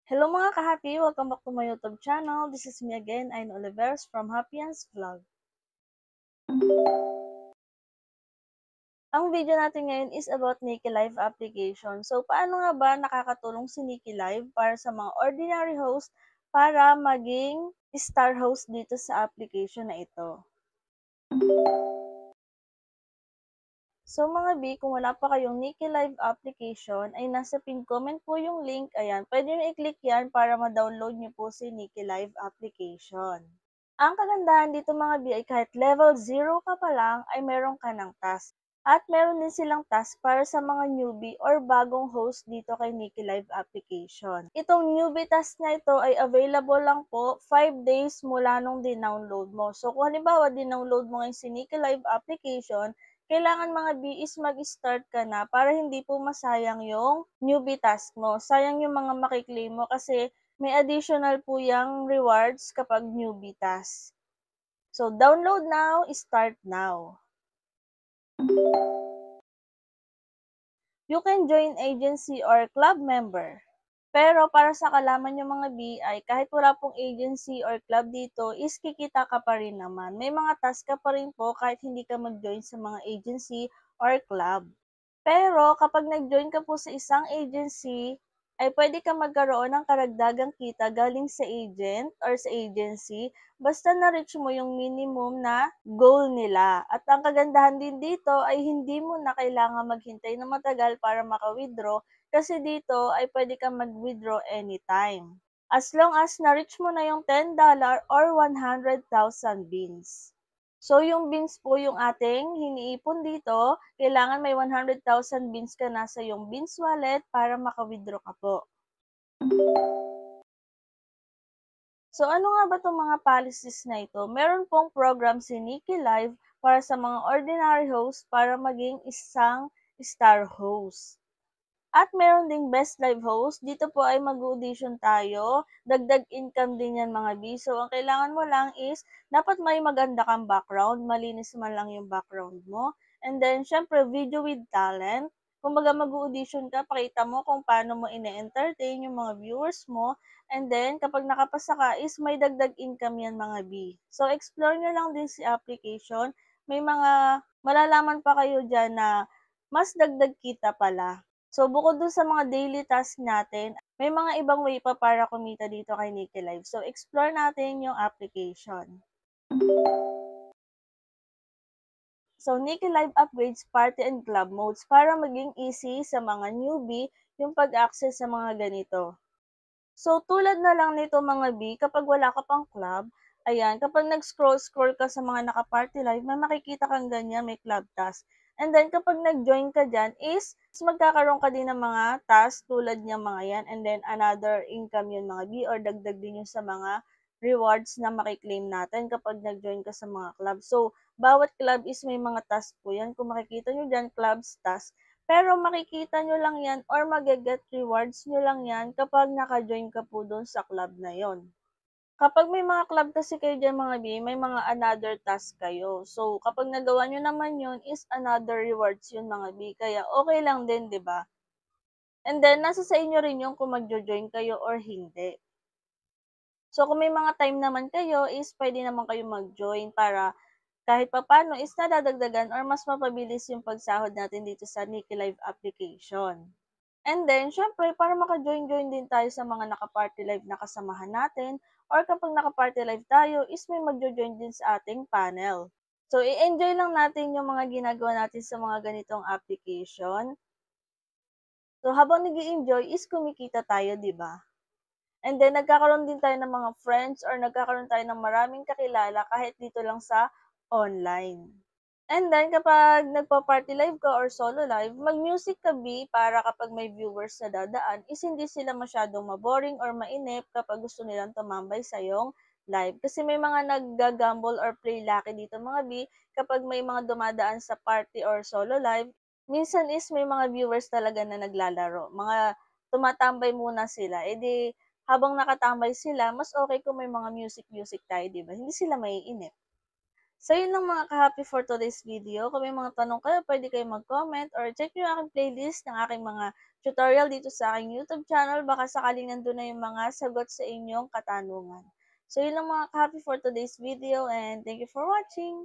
Hello mga ka-happy! Welcome back to my YouTube channel. This is me again, Ayn Oliveros from Happyans Vlog. Ang video natin ngayon is about Nikki Live application. So, paano nga ba nakakatulong si Nikki Live para sa mga ordinary host para maging star host dito sa application na ito? So mga B, kung wala pa kayong Nikki Live application, ay nasa pin comment po yung link. Ayan, pwede nyo i-click yan para ma-download nyo po si Nikki Live application. Ang kagandahan dito mga B ay kahit level 0 ka pa lang ay meron ka ng task. At meron din silang task para sa mga newbie or bagong host dito kay Nikki Live application. Itong newbie task na ito ay available lang po 5 days mula nung din-download mo. So kung halimbawa din-download mo ngayon si Nikki Live application, kailangan mga B is mag-start ka na para hindi po masayang yung newbie task mo. Sayang yung mga makiklaim mo kasi may additional po yung rewards kapag newbie task. So, download now, start now. You can join agency or club member. Pero para sa kalaman nyo mga B ay kahit wala pong agency or club dito is kikita ka pa rin naman. May mga task ka pa rin po kahit hindi ka mag-join sa mga agency or club. Pero kapag nag-join ka po sa isang agency, ay pwede ka magkaroon ng karagdagang kita galing sa agent or sa agency basta na-reach mo yung minimum na goal nila. At ang kagandahan din dito ay hindi mo na kailangan maghintay na matagal para maka-withdraw kasi dito ay pwede kang mag-withdraw anytime. As long as na-reach mo na yung $10 or 100,000 beans. So, yung beans po yung ating hiniipon dito. Kailangan may 100,000 beans ka na sa yung beans wallet para maka-withdraw ka po. So, ano nga ba itong mga policies na ito? Meron pong program si Nikki Live para sa mga ordinary host para maging isang star host. At meron ding best live host. Dito po ay mag-audition tayo. Dagdag income din yan mga B. So, ang kailangan mo lang is, dapat may maganda kang background. Malinis man lang yung background mo. And then, syempre, video with talent. Kumbaga mag-audition ka, pakita mo kung paano mo ine-entertain yung mga viewers mo. And then, kapag nakapasa ka is may dagdag income yan mga B. So, explore nyo lang din si application. May mga malalaman pa kayo dyan na mas dagdag kita pala. So, bukod dun sa mga daily task natin, may mga ibang way pa para kumita dito kay Nikki Live. So, explore natin yung application. So, Nikki Live upgrades party and club modes para maging easy sa mga newbie yung pag-access sa mga ganito. So, tulad na lang nito mga B, kapag wala ka pang club, ayan, kapag nag-scroll-scroll ka sa mga naka-party live, may makikita kang ganyan, may club task. And then, kapag nag-join ka dyan, is magkakaroon ka din ng mga task tulad niya mga yan. And then, another income yun mga B, or dagdag din yun sa mga rewards na makiklaim natin kapag nag-join ka sa mga club. So, bawat club is may mga task po yan. Kung makikita nyo dyan, clubs task. Pero makikita nyo lang yan or mag-get rewards nyo lang yan kapag naka-join ka po doon sa club na yon. Kapag may mga club kasi kayo dyan mga B, may mga another task kayo. So, kapag nagawa nyo naman yun is another rewards yun mga B. Kaya okay lang din, di ba? And then, nasa sa inyo rin yung kung mag-join kayo or hindi. So, kung may mga time naman kayo is pwede naman kayo mag-join para kahit papano is nadadagdagan or mas mapabilis yung pagsahod natin dito sa Nikki Live application. And then, syempre, para maka-join-join din tayo sa mga naka-party live na kasamahan natin or kapag naka-party live tayo is may magjo-join din sa ating panel. So, i-enjoy lang natin yung mga ginagawa natin sa mga ganitong application. So, habang nag-i-enjoy is kumikita tayo, di ba? And then, nagkakaroon din tayo ng mga friends or nagkakaroon tayo ng maraming kakilala kahit dito lang sa online. And then, kapag nagpa-party live ka or solo live, mag-music ka B para kapag may viewers na dadaan, is hindi sila masyadong maboring or mainip kapag gusto nilang tumambay sa iyong live. Kasi may mga naggagamble or play lucky dito mga B, kapag may mga dumadaan sa party or solo live, minsan is may mga viewers talaga na naglalaro. Mga tumatambay muna sila. E di, habang nakatambay sila, mas okay kung may mga music-music tayo, di ba? Hindi sila maiinip. So, yun lang mga ka-happy for today's video. Kung may mga tanong kayo, pwede kayo mag-comment or check nyo yung aking playlist ng aking mga tutorial dito sa aking YouTube channel, baka sakaling nandun na yung mga sagot sa inyong katanungan. So yun lang mga ka-happy for today's video and thank you for watching!